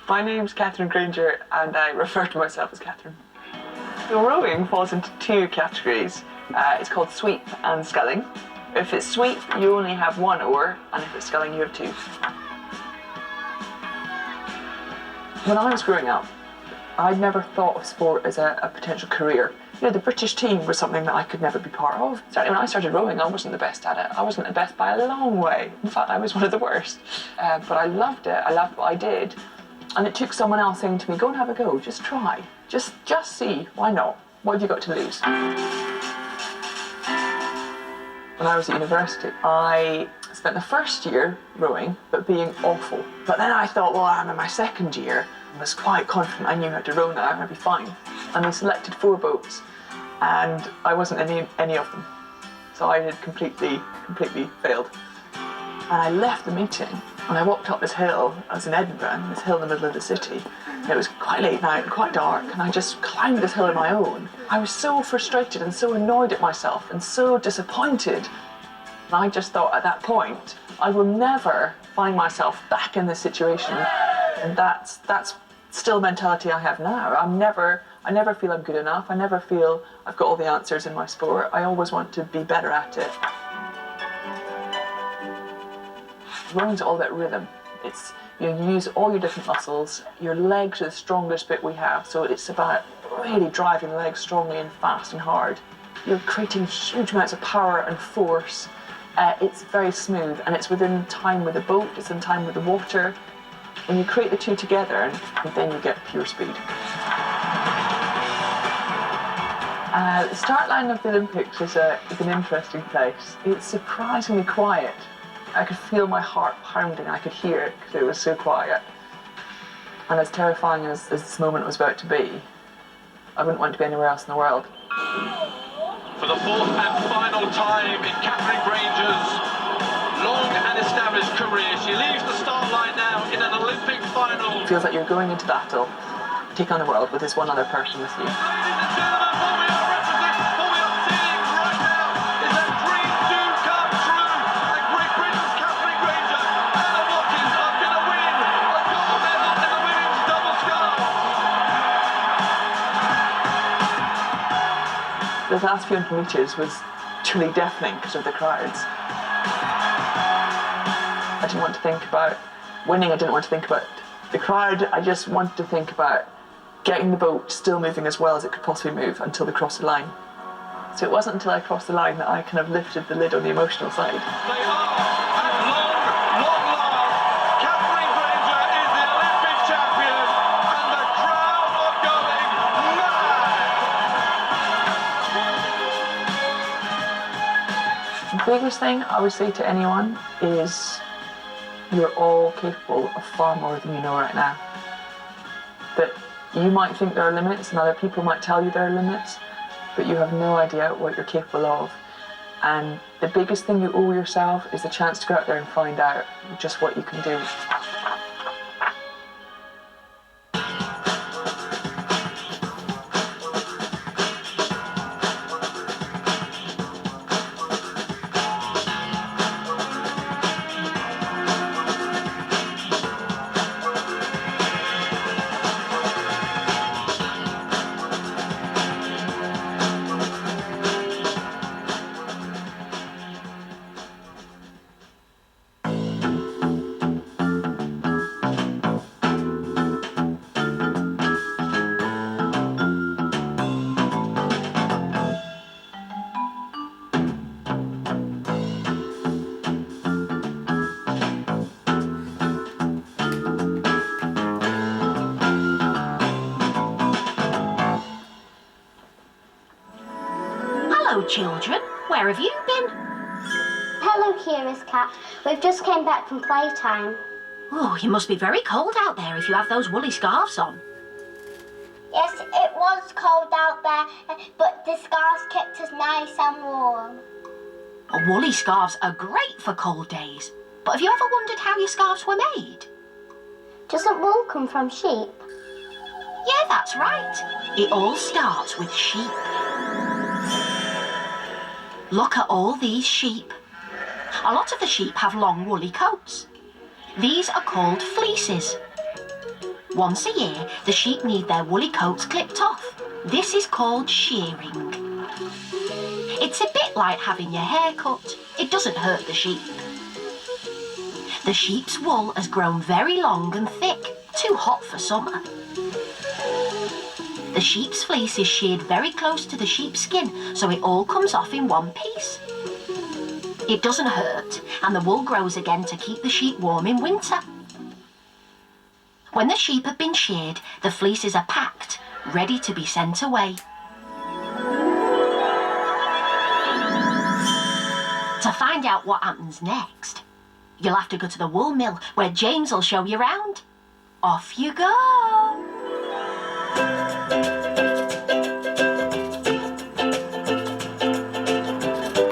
My name's Catherine Granger, and I refer to myself as Catherine. So rowing falls into two categories. It's called sweep and sculling. If it's sweep, you only have one oar, and if it's sculling, you have two. When I was growing up, I'd never thought of sport as a potential career. You know, the British team was something that I could never be part of. Certainly when I started rowing, I wasn't the best at it. I wasn't the best by a long way. In fact, I was one of the worst. But I loved it. I loved what I did. And it took someone else saying to me, go and have a go, just try. Just see, why not? What have you got to lose? When I was at university, I spent the first year rowing, but being awful. But then I thought, well, I'm in my second year. I was quite confident I knew how to row now, I'd be fine. And they selected 4 boats, and I wasn't in any of them. So I had completely failed. And I left the meeting, and I walked up this hill. I was in Edinburgh, this hill in the middle of the city. And it was quite late night and quite dark, and I just climbed this hill on my own. I was so frustrated and so annoyed at myself and so disappointed. And I just thought at that point, I will never find myself back in this situation. And that's still a mentality I have now. I never feel I'm good enough. I never feel I've got all the answers in my sport. I always want to be better at it. Rowing's all about rhythm. It's, you use all your different muscles. Your legs are the strongest bit we have, so it's about really driving the legs strongly and fast and hard. You're creating huge amounts of power and force. It's very smooth, and it's within time with the boat, it's in time with the water. When you create the two together, and then you get pure speed. The start line of the Olympics is an interesting place. It's surprisingly quiet. I could feel my heart pounding, I could hear it because it was so quiet. And as terrifying as this moment was about to be, I wouldn't want to be anywhere else in the world. For the 4th and final time in Catherine Granger's long and established career, she leaves the start line now in an Olympic final. It feels like you're going into battle, take on the world with this one other person with you. Ladies and gentlemen, what we are seeing right now is that dream do come true. And Great Britain's Catherine Granger and the Watkins are going to win a gold medal in the women's double sculls. The last few 100 metres was truly deafening because of the crowds. I didn't want to think about winning, I didn't want to think about the crowd, I just wanted to think about getting the boat still moving as well as it could possibly move until they crossed the line. So it wasn't until I crossed the line that I kind of lifted the lid on the emotional side. They are, at long last, Catherine Granger is the Olympic champion, and the crowd are going mad! The biggest thing I would say to anyone is you're all capable of far more than you know right now. That you might think there are limits and other people might tell you there are limits, but you have no idea what you're capable of. And the biggest thing you owe yourself is the chance to go out there and find out just what you can do. Hello, children. Where have you been? Hello, Kira's cat. We've just came back from playtime. Oh, you must be very cold out there if you have those woolly scarves on. Yes, it was cold out there, but the scarves kept us nice and warm. Well, woolly scarves are great for cold days. But have you ever wondered how your scarves were made? Doesn't wool come from sheep? Yeah, that's right. It all starts with sheep. Look at all these sheep. A lot of the sheep have long woolly coats. These are called fleeces. Once a year, the sheep need their woolly coats clipped off. This is called shearing. It's a bit like having your hair cut. It doesn't hurt the sheep. The sheep's wool has grown very long and thick, too hot for summer. The sheep's fleece is sheared very close to the sheep's skin, so it all comes off in one piece. It doesn't hurt, and the wool grows again to keep the sheep warm in winter. When the sheep have been sheared, the fleeces are packed, ready to be sent away. To find out what happens next, you'll have to go to the wool mill where James will show you round. Off you go!